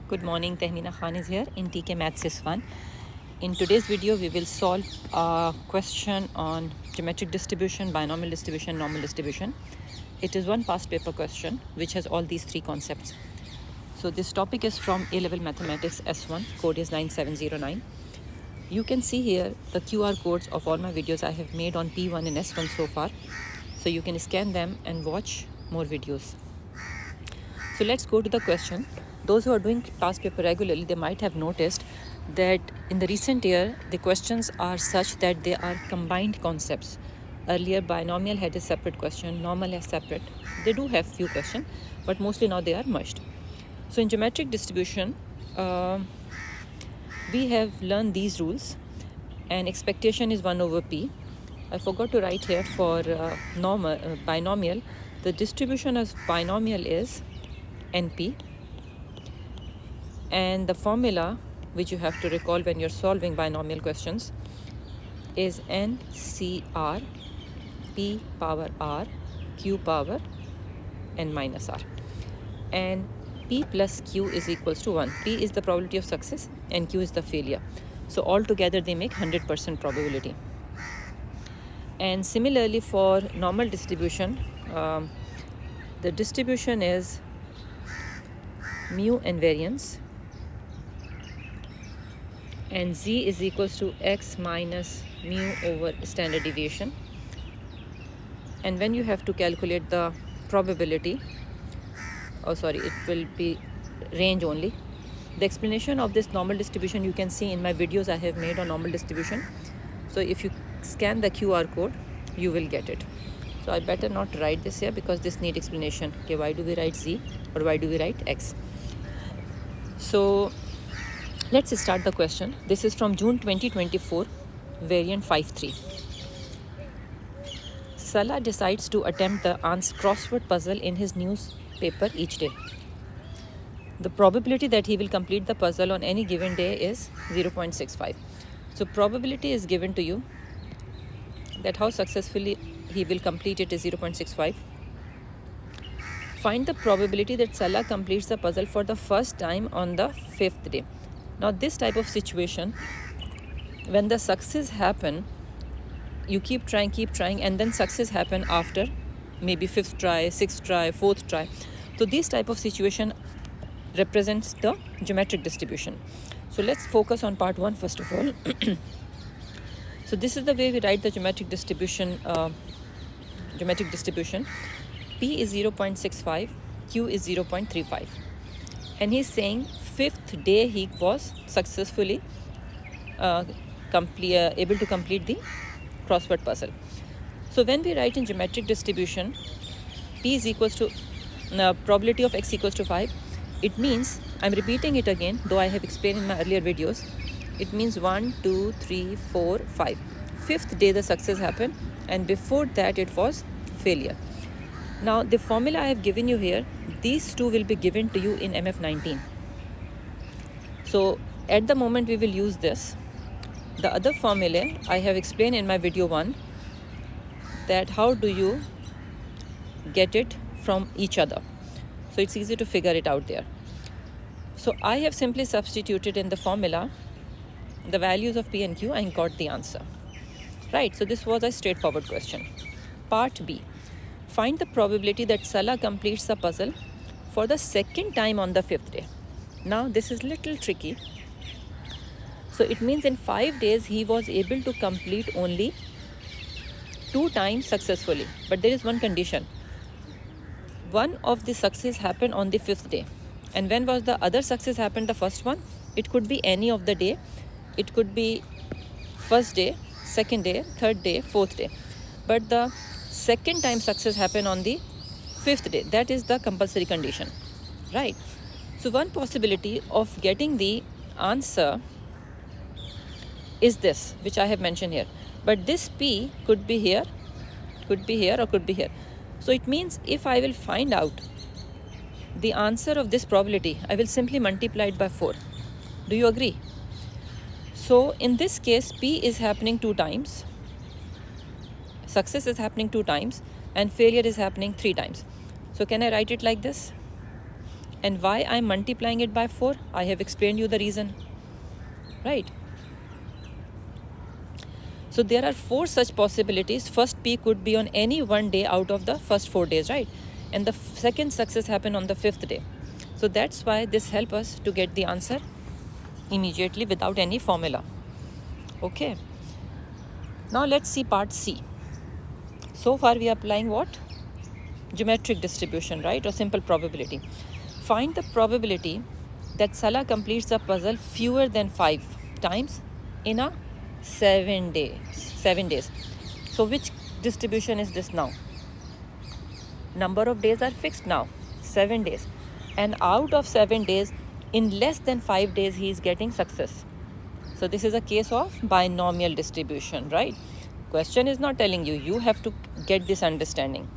Good morning, Tehmina Khan is here in TK Maths is Fun. In today's video, we will solve a question on geometric distribution, binomial distribution, normal distribution. It is one past paper question which has all these three concepts. So this topic is from A-Level Mathematics S1, code is 9709. You can see here the QR codes of all my videos I have made on P1 and S1 so far. So you can scan them and watch more videos. So let's go to the question. Those who are doing past paper regularly, they might have noticed that in the recent year, the questions are such that they are combined concepts. Earlier, binomial had a separate question, normal has separate. They do have few questions, but mostly now they are merged. So in geometric distribution, we have learned these rules, and expectation is 1 over p. I forgot to write here for binomial. The distribution of binomial is NP, and the formula which you have to recall when you're solving binomial questions is NCR P power R Q power N minus R, and P plus Q is equals to 1. P is the probability of success and Q is the failure. So all together they make 100% probability. And similarly for normal distribution, the distribution is mu and variance, and z is equals to x minus mu over standard deviation. And when you have to calculate the probability, it will be range only. The explanation of this normal distribution you can see in my videos I have made on normal distribution. So if you scan the QR code, you will get it. So I better not write this here because this needs explanation. Okay, why do we write z or why do we write x? So let's start the question. This is from June 2024, variant 5.3. Salah decides to attempt the crossword puzzle in his newspaper each day. The probability that he will complete the puzzle on any given day is 0.65. So probability is given to you that how successfully he will complete it is 0.65. Find the probability that Salah completes the puzzle for the first time on the 5th day. Now this type of situation, when the success happen, you keep trying, and then success happen after maybe 5th try, 6th try, 4th try. So this type of situation represents the geometric distribution. So let's focus on part 1 first of all. So this is the way we write the geometric distribution. P is 0.65, Q is 0.35. And he's saying 5th day he was successfully able to complete the crossword puzzle. So when we write in geometric distribution, P is equals to probability of x equals to 5. It means, I'm repeating it again, though I have explained in my earlier videos, it means 1, 2, 3, 4, 5. 5th day the success happened, and before that it was failure. Now the formula I have given you here, these two will be given to you in MF19. So at the moment we will use this. The other formula I have explained in my video 1, that how do you get it from each other. So it's easy to figure it out there. So I have simply substituted in the formula the values of P and Q and got the answer. Right, so this was a straightforward question. Part B. Find the probability that Salah completes the puzzle for the second time on the 5th day. Now this is little tricky. So it means in 5 days he was able to complete only 2 times successfully. But there is one condition. One of the success happened on the 5th day. And when was the other success happened, the first one? It could be any of the day. It could be first day, second day, third day, 4th day. But the second time success happened on the 5th day. That is the compulsory condition, right? So one possibility of getting the answer is this, which I have mentioned here. But this P could be here, or could be here. So it means if I will find out the answer of this probability, I will simply multiply it by 4. Do you agree? So in this case, P is happening 2 times. Success is happening 2 times and failure is happening 3 times. So can I write it like this? And why I'm multiplying it by 4? I have explained you the reason, right? So there are 4 such possibilities. First P could be on any one day out of the first 4 days, right? And the second success happened on the 5th day. So that's why this helps us to get the answer immediately without any formula. Okay. Now let's see part C. So far we are applying what? Geometric distribution, right? Or simple probability. Find the probability that Salah completes the puzzle fewer than 5 times in a 7 days. So which distribution is this now? Number of days are fixed now, 7 days. And out of 7 days, in less than 5 days, he is getting success. So this is a case of binomial distribution, right? Question is not telling you. You have to get this understanding.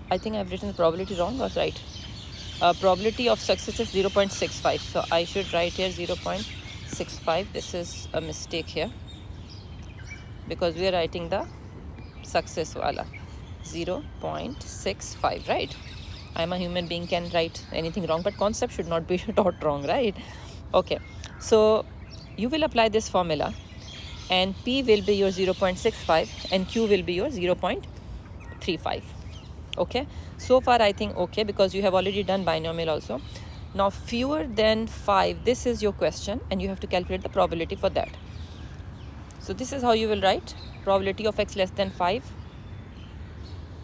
I think I've written the probability wrong or right. Probability of success is 0.65. So I should write here 0.65. This is a mistake here because we are writing the success wala 0.65, right? I'm a human being, can write anything wrong, but concept should not be taught wrong, right? Okay, so you will apply this formula and P will be your 0.65 and Q will be your 0.35. Okay, so far I think okay, because you have already done binomial also. Now fewer than 5, this is your question and you have to calculate the probability for that. So this is how you will write probability of x less than 5,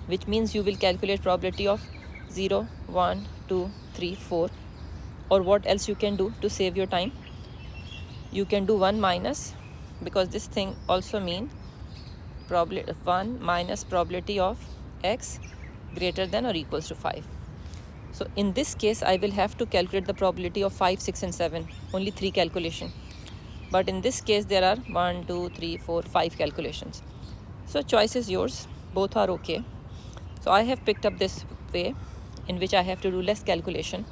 which means you will calculate probability of 0, 1, 2, 3, 4, or what else you can do to save your time. You can do 1 minus, because this thing also mean probability 1 minus probability of x greater than or equals to 5. So in this case, I will have to calculate the probability of 5, 6 and 7, only 3 calculation. But in this case, there are 1, 2, 3, 4, 5 calculations. So choice is yours, both are okay. So I have picked up this way in which I have to do less calculation.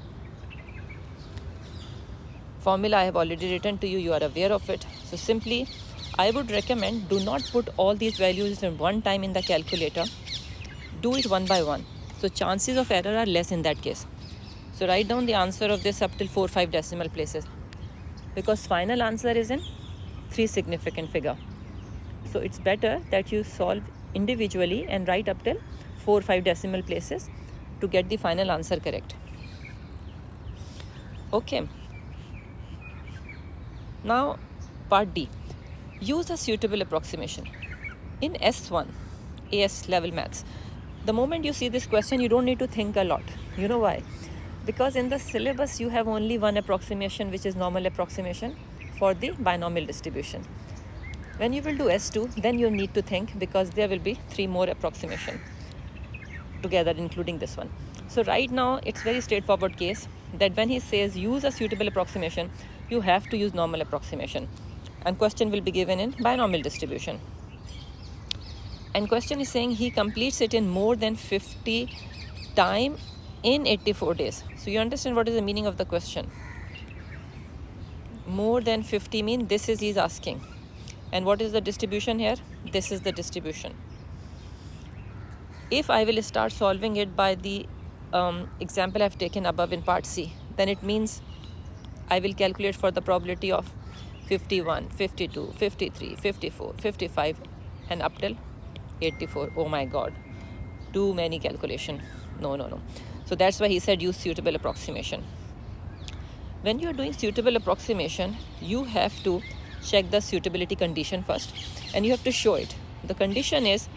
Formula I have already written to you, you are aware of it. So simply, I would recommend do not put all these values in one time in the calculator. Do it one by one. So chances of error are less in that case. So write down the answer of this up till 4, 5 decimal places, because final answer is in 3 significant figure. So it's better that you solve individually and write up till 4, 5 decimal places to get the final answer correct. Okay. Now part D. Use a suitable approximation. In S1, AS level maths, the moment you see this question, you don't need to think a lot. You know why? Because in the syllabus, you have only one approximation, which is normal approximation for the binomial distribution. When you will do S2, then you need to think, because there will be 3 more approximation together, including this one. So right now, it's very straightforward case that when he says use a suitable approximation, you have to use normal approximation. And question will be given in binomial distribution. And question is saying he completes it in more than 50 time in 84 days. So you understand what is the meaning of the question. More than 50 mean this is he's asking. And what is the distribution here? This is the distribution. If I will start solving it by the example I've taken above in part C, then it means I will calculate for the probability of 51, 52, 53, 54, 55 and up till 84. Oh my God, too many calculation. No. So that's why he said use suitable approximation. When you are doing suitable approximation, you have to check the suitability condition first and you have to show it. The condition is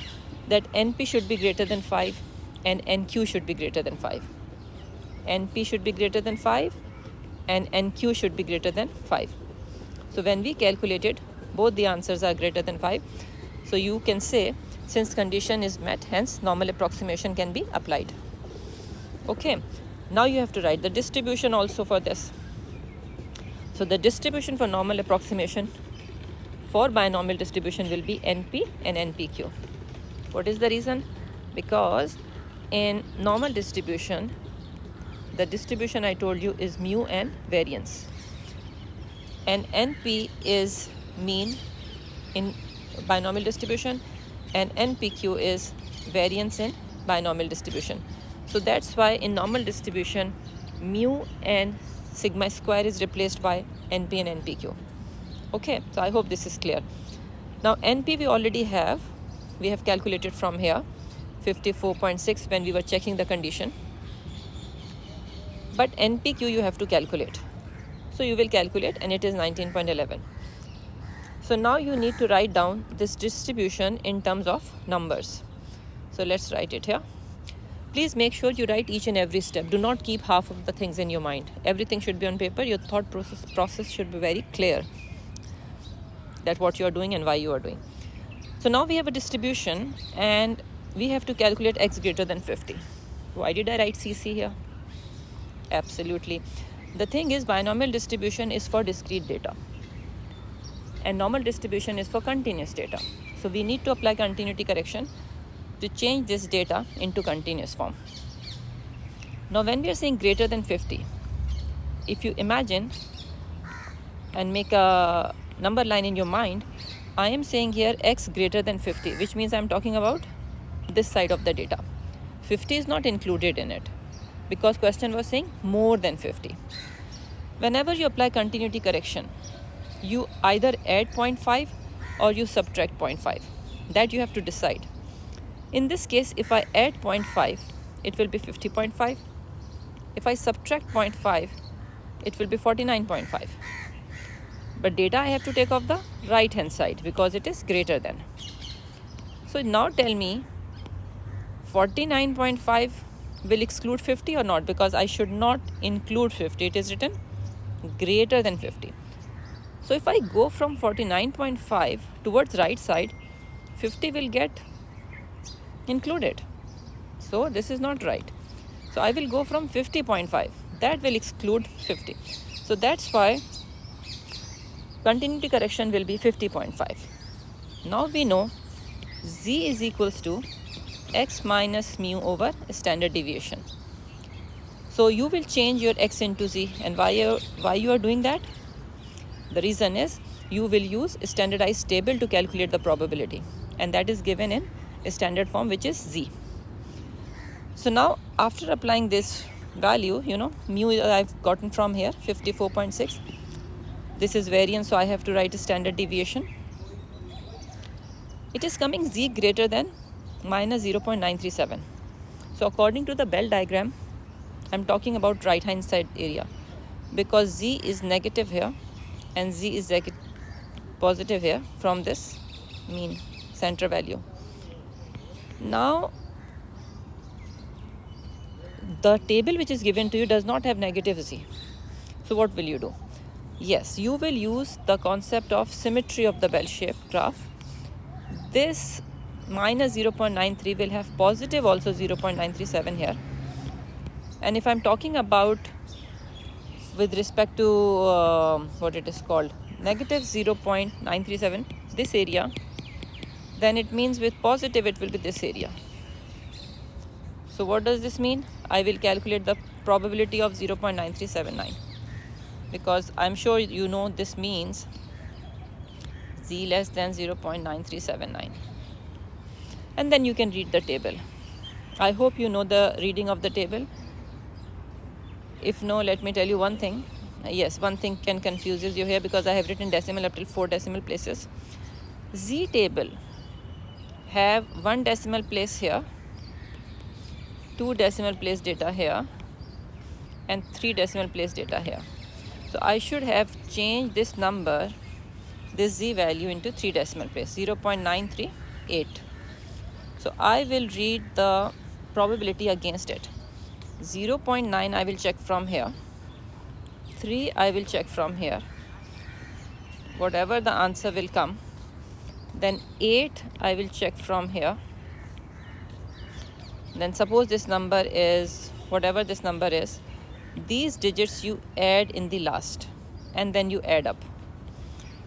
that NP should be greater than 5 and NQ should be greater than 5. NP should be greater than 5 and NQ should be greater than 5. So when we calculated, both the answers are greater than 5. So you can say, since condition is met, hence normal approximation can be applied. Okay, now you have to write the distribution also for this. So the distribution for normal approximation for binomial distribution will be NP and NPQ. What is the reason? Because in normal distribution, the distribution I told you is mu and variance. And NP is mean in binomial distribution and NPQ is variance in binomial distribution. So that's why in normal distribution, mu and sigma square is replaced by NP and NPQ. Okay, so I hope this is clear. Now NP we already have. We have calculated from here 54.6 when we were checking the condition. But NPQ you have to calculate. So you will calculate and it is 19.11. So now you need to write down this distribution in terms of numbers. So let's write it here. Please make sure you write each and every step. Do not keep half of the things in your mind. Everything should be on paper. Your thought process should be very clear that what you are doing and why you are doing. So now we have a distribution and we have to calculate x greater than 50. Why did I write CC here? Absolutely. The thing is, binomial distribution is for discrete data and normal distribution is for continuous data. So we need to apply continuity correction to change this data into continuous form. Now when we are saying greater than 50, if you imagine and make a number line in your mind, I am saying here x greater than 50, which means I am talking about this side of the data. 50 is not included in it because question was saying more than 50. Whenever you apply continuity correction, you either add 0.5 or you subtract 0.5. That you have to decide. In this case, if I add 0.5, it will be 50.5. If I subtract 0.5, it will be 49.5. But data I have to take off the right hand side because it is greater than. So now tell me 49.5 will exclude 50 or not, because I should not include 50. It is written greater than 50. So if I go from 49.5 towards right side, 50 will get included. So this is not right. So I will go from 50.5. That will exclude 50. So that's why continuity correction will be 50.5. Now we know z is equals to x minus mu over standard deviation. So you will change your x into z, and why you are doing that? The reason is you will use a standardized table to calculate the probability, and that is given in a standard form, which is z. So now after applying this value, mu I've gotten from here 54.6. This is variance, so I have to write a standard deviation. It is coming z greater than minus 0.937. So according to the Bell diagram, I'm talking about right hand side area, because z is negative here and z is positive here from this mean center value. Now the table which is given to you does not have negative z. So what will you do? Yes, you will use the concept of symmetry of the bell-shaped graph. This minus 0.93 will have positive also 0.937 here. And if I'm talking about with respect to what it is called, negative 0.937, this area, then it means with positive it will be this area. So what does this mean? I will calculate the probability of 0.9379, because I'm sure you know this means z less than 0.9379. And then you can read the table. I hope you know the reading of the table. If no, let me tell you one thing. Yes, one thing can confuse you here, because I have written decimal up till 4 decimal places. Z table have 1 decimal place here, 2 decimal place data here, and 3 decimal place data here. So I should have changed this number, this z value, into 3 decimal place, 0.938. So I will read the probability against it. 0.9 I will check from here, 3 I will check from here, whatever the answer will come. Then 8 I will check from here. Then suppose this number is whatever this number is, these digits you add in the last, and then you add up,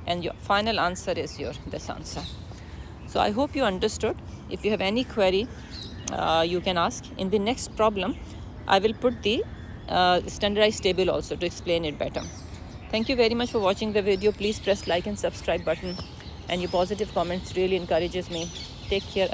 and your final answer is this answer. So I hope you understood. If you have any query, you can ask. In the next problem, I will put the standardized table also to explain it better. Thank you very much for watching the video. Please press like and subscribe button, and your positive comments really encourages me. Take care.